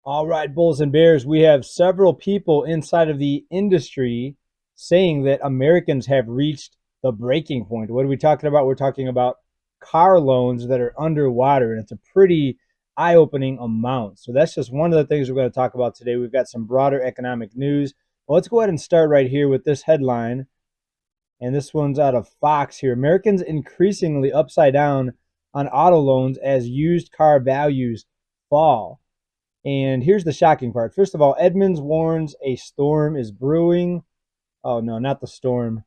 All right, Bulls and Bears, we have several people inside of the industry saying that Americans have reached the breaking point. What are we talking about? We're talking about car loans that are underwater, and it's a pretty eye opening amount. So, that's just one of the things we're going to talk about today. We've got some broader economic news. Well, let's go ahead and start right here with this headline. And this one's out of Fox here. Americans increasingly upside down on auto loans as used car values fall. And here's the shocking part. First of all, Edmunds warns a storm is brewing. Oh, no, not the storm.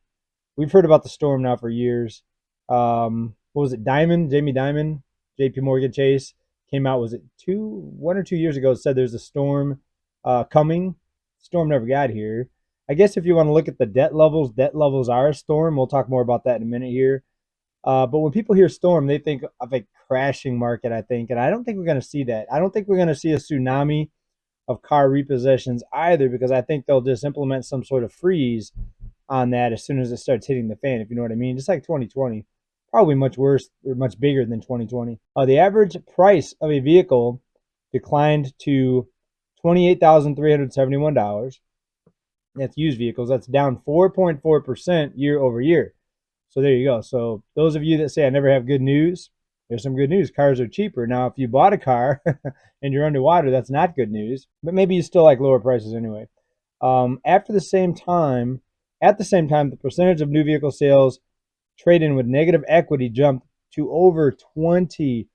We've heard about the storm now for years. What was it? Jamie Dimon, JP Morgan Chase came out, was it 1 or 2 years ago, said there's a storm coming. Storm never got here. I guess if you want to look at the debt levels are a storm. We'll talk more about that in a minute here. But when people hear storm, they think of a crashing market, I think. And I don't think we're going to see that. I don't think we're going to see a tsunami of car repossessions either, because I think they'll just implement some sort of freeze on that as soon as it starts hitting the fan, if you know what I mean. Just like 2020, probably much worse or much bigger than 2020. The average price of a vehicle declined to $28,371. That's used vehicles. That's down 4.4% year over year. So there you go. So those of you that say I never have good news, there's some good news. Cars are cheaper. Now, if you bought a car and you're underwater, that's not good news. But maybe you still like lower prices anyway. After the same time, at the same time, the percentage of new vehicle sales trade-in with negative equity jumped to over 20%,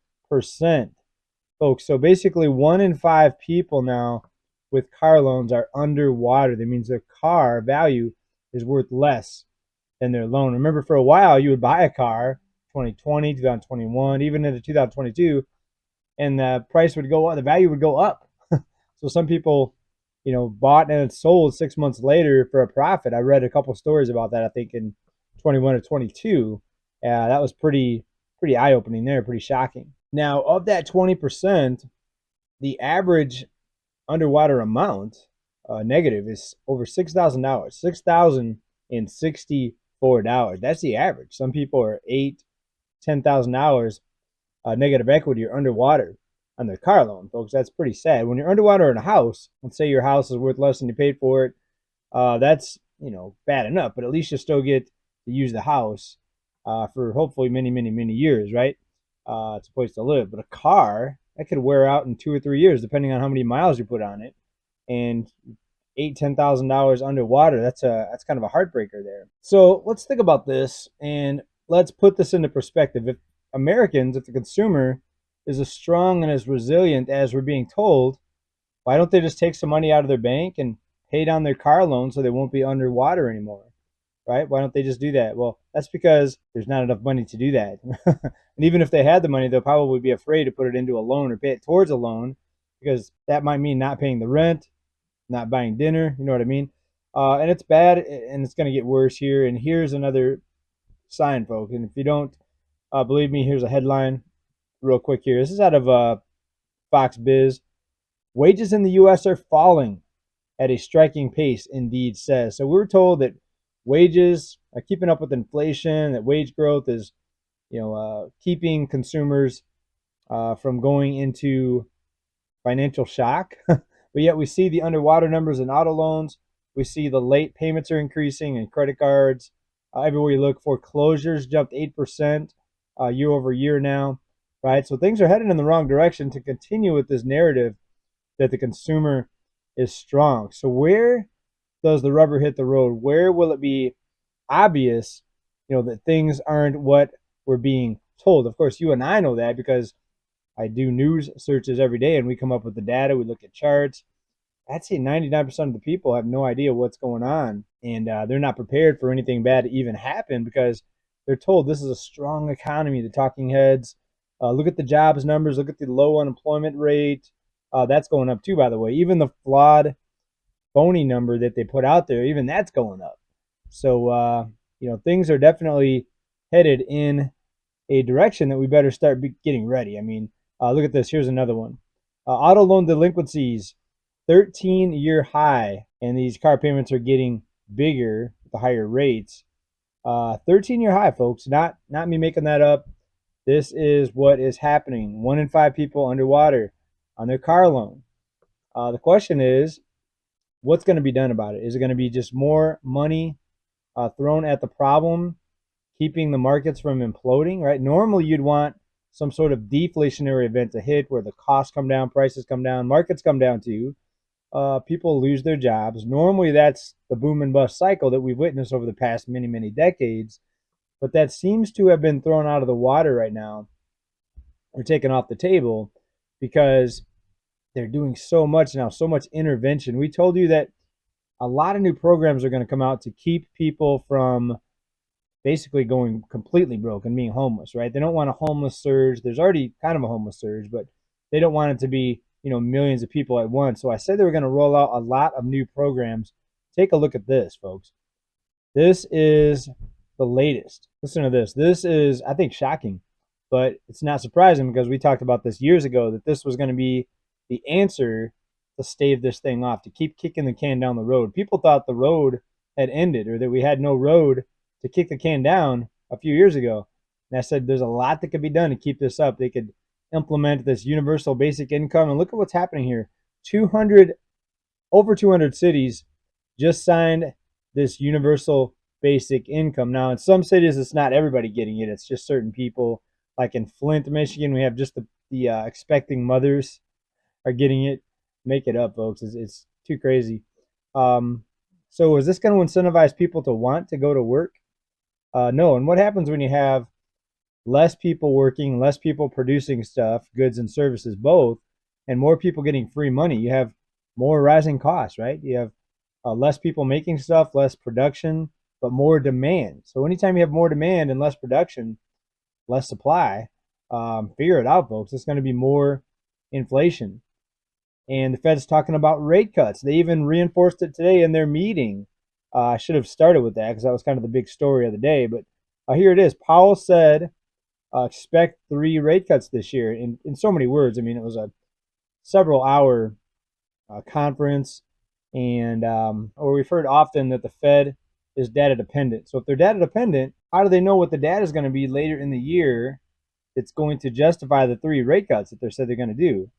folks. So basically, 1 in 5 people now with car loans are underwater. That means their car value is worth less than their loan. Remember, for a while, you would buy a car, 2020, 2021, even into 2022, and the price would go up, the value would go up. So some people, bought and it sold 6 months later for a profit. I read a couple stories about that, I think in 21 or 22. That was pretty eye opening there, pretty shocking. Now, of that 20%, the average underwater amount negative is over $6,000, $6,064. That's the average. Some people are $10,000 negative equity or underwater on their car loan, folks. That's pretty sad. When you're underwater in a house, let's say your house is worth less than you paid for it, that's bad enough. But at least you still get to use the house for hopefully many, many, many years, right? It's a place to live. But a car that could wear out in 2 or 3 years, depending on how many miles you put on it, and $10,000 underwater. That's kind of a heartbreaker there. So let's think about this and let's put this into perspective. If the consumer is as strong and as resilient as we're being told, why don't they just take some money out of their bank and pay down their car loan so they won't be underwater anymore? Right? Why don't they just do that? Well, that's because there's not enough money to do that. And even if they had the money, they'll probably be afraid to put it into a loan or pay it towards a loan, because that might mean not paying the rent, not buying dinner. You know what I mean? And it's bad, and it's going to get worse here. And here's another sign, folks. And if you don't believe me, here's a headline real quick here. This is out of Fox Biz. Wages in the U.S. are falling at a striking pace, Indeed says. So we're told that wages are keeping up with inflation, that wage growth is, keeping consumers from going into financial shock. But yet we see the underwater numbers in auto loans. We see the late payments are increasing in credit cards. Everywhere you look, foreclosures jumped 8% year over year now, right? So things are headed in the wrong direction to continue with this narrative that the consumer is strong. So where does the rubber hit the road? Where will it be obvious, that things aren't what we're being told? Of course, you and I know that because I do news searches every day and we come up with the data. We look at charts. I'd say 99% of the people have no idea what's going on, and they're not prepared for anything bad to even happen because they're told this is a strong economy. The talking heads, look at the jobs numbers, look at the low unemployment rate. That's going up too, by the way. Even the flawed, phony number that they put out there, even that's going up. So, things are definitely headed in a direction that we better start getting ready. I mean, look at this. Here's another one. Auto loan delinquencies, 13-year high, and these car payments are getting bigger with the higher rates. 13-year high, folks. Not me making that up. This is what is happening. 1 in 5 people underwater on their car loan. The question is, what's going to be done about it? Is it going to be just more money thrown at the problem, keeping the markets from imploding, right? Normally, you'd want some sort of deflationary event to hit where the costs come down, prices come down, markets come down too. People lose their jobs. Normally, that's the boom and bust cycle that we've witnessed over the past many, many decades. But that seems to have been thrown out of the water right now or taken off the table because they're doing so much now, so much intervention. We told you that a lot of new programs are going to come out to keep people from basically going completely broke and being homeless, right? They don't want a homeless surge. There's already kind of a homeless surge, but they don't want it to be, millions of people at once. So I said they were going to roll out a lot of new programs. Take a look at this, folks. This is the latest. Listen to this. This is, I think, shocking, but it's not surprising because we talked about this years ago that this was going to be the answer to stave this thing off, to keep kicking the can down the road. People thought the road had ended or that we had no road to kick the can down a few years ago. And I said there's a lot that could be done to keep this up. They could implement this universal basic income. And look at what's happening here. 200, over 200 cities just signed this universal basic income. Now, in some cities, it's not everybody getting it. It's just certain people. Like in Flint, Michigan, we have just the expecting mothers are getting it. Make it up, folks. It's too crazy. So is this going to incentivize people to want to go to work? No. And what happens when you have less people working, less people producing stuff, goods and services both, and more people getting free money? You have more rising costs, right? You have less people making stuff, less production, but more demand. So anytime you have more demand and less production, less supply, figure it out, folks. It's going to be more inflation. And the Fed's talking about rate cuts. They even reinforced it today in their meeting. I should have started with that because that was kind of the big story of the day. But here it is. Powell said, expect 3 rate cuts this year. In so many words, I mean, it was a several hour conference. And we've heard often that the Fed is data dependent. So if they're data dependent, how do they know what the data is going to be later in the year that's going to justify the 3 rate cuts that they said they're going to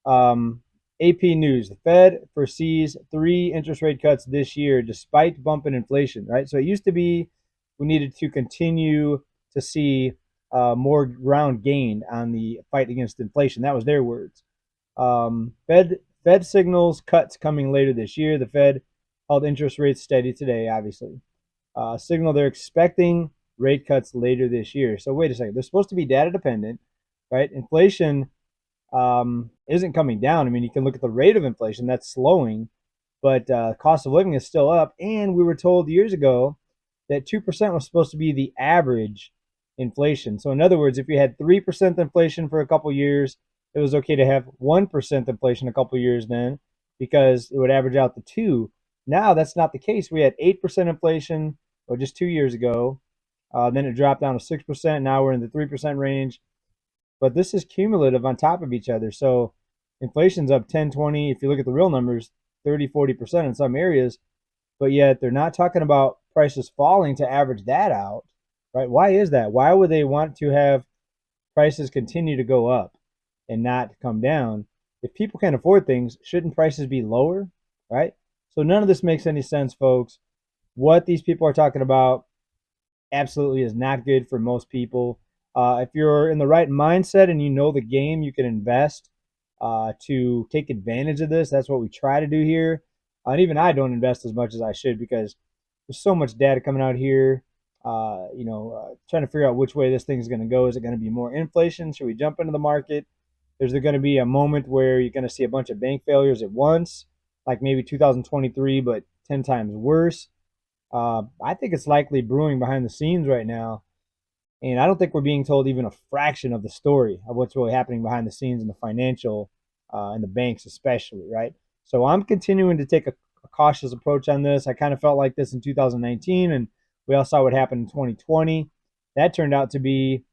do? AP News, the Fed foresees 3 interest rate cuts this year despite bump in inflation, right? So it used to be we needed to continue to see more ground gained on the fight against inflation. That was their words. Fed signals cuts coming later this year. The Fed held interest rates steady today, obviously. Signal they're expecting rate cuts later this year. So wait a second. They're supposed to be data dependent, right? Inflation isn't coming down. I mean, you can look at the rate of inflation, that's slowing, but cost of living is still up. And we were told years ago that 2% was supposed to be the average inflation. So in other words, if you had 3% inflation for a couple years, it was okay to have 1% inflation a couple years then because it would average out to 2. Now that's not the case. We had 8% inflation just 2 years ago. Then it dropped down to 6%. Now we're in the 3% range. But this is cumulative on top of each other. So inflation's up 10, 20. If you look at the real numbers, 30, 40% in some areas. But yet they're not talking about prices falling to average that out, right? Why is that? Why would they want to have prices continue to go up and not come down? If people can't afford things, shouldn't prices be lower, right? So none of this makes any sense, folks. What these people are talking about absolutely is not good for most people. If you're in the right mindset and you know the game, you can invest to take advantage of this. That's what we try to do here. And even I don't invest as much as I should because there's so much data coming out here. Trying to figure out which way this thing's going to go. Is it going to be more inflation? Should we jump into the market? Is there going to be a moment where you're going to see a bunch of bank failures at once, like maybe 2023, but 10 times worse? I think it's likely brewing behind the scenes right now. And I don't think we're being told even a fraction of the story of what's really happening behind the scenes in the financial and the banks, especially, right? So I'm continuing to take a cautious approach on this. I kind of felt like this in 2019, and we all saw what happened in 2020. That turned out to be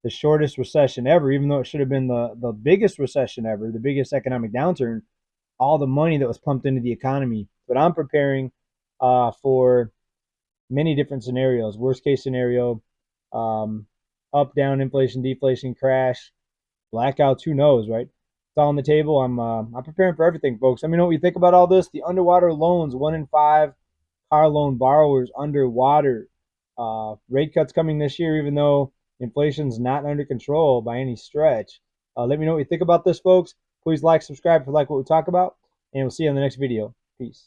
the shortest recession ever, even though it should have been the biggest recession ever, the biggest economic downturn. All the money that was pumped into the economy. But I'm preparing for many different scenarios. Worst case scenario, up, down, inflation, deflation, crash, blackouts, who knows, right? It's all on the table. I'm preparing for everything, folks. Let me know what you think about all this. The underwater loans, 1 in 5 car loan borrowers underwater. Rate cuts coming this year, even though inflation's not under control by any stretch. Let me know what you think about this, folks. Please like, subscribe if you like what we talk about, and we'll see you on the next video. Peace.